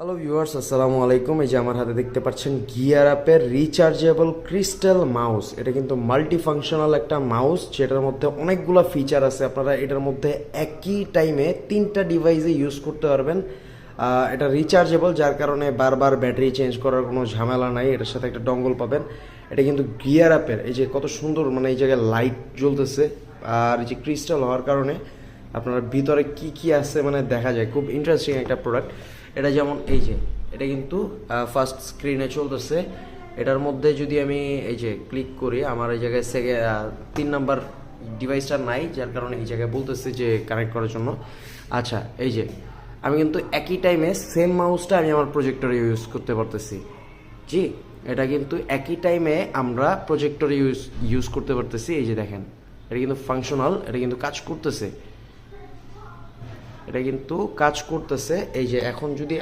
Hello viewers, আসসালামু আলাইকুম। এই যে আমার হাতে দেখতে পাচ্ছেন গিয়ার অ্যাপের রিচার্জেবল ক্রিস্টাল মাউস। এটা কিন্তু মাল্টি ফাংশনাল একটা মাউস, যেটার মধ্যে অনেকগুলো ফিচার আছে। আপনারা এটার মধ্যে একই টাইমে 3টা ডিভাইসে ইউজ করতে পারবেন। এটা রিচার্জেবল, যার কারণে বারবার ব্যাটারি চেঞ্জ করার কোনো ঝামেলা নাই। এটার সাথে একটা ডঙ্গল পাবেন। এটা কিন্তু গিয়ার অ্যাপের, এই যে কত সুন্দর, মানে এই জায়গায় লাইট জ্বলতেছে, আর এই যে ক্রিস্টাল হওয়ার কারণে আপনার ভিতরে কি কি আছে মানে দেখা যায়। খুব ইন্টারেস্টিং একটা প্রোডাক্ট এটা। যেমন এই যে এটা কিন্তু ফার্স্ট স্ক্রিনে চলতেছে। এটার মধ্যে যদি আমি এই যে ক্লিক করি, আমার এই জায়গায় 3 নাম্বার ডিভাইসটা নাই, যার কারণে এই জায়গায় বলতেছে যে কানেক্ট করার জন্য। আচ্ছা, এই যে আমি কিন্তু একই টাইমে সেম মাউসটা আমি আমার প্রজেক্টরে ইউজ করতে পারতেছি। জি, এটা কিন্তু একই টাইমে আমরা প্রজেক্টরে ইউজ করতে পারতেছি। এই যে দেখেন, এটা কিন্তু ফাংশনাল, এটা কিন্তু কাজ করতেছে। এটা কিন্তু কাজ করতেছে। এই যে এখন যদি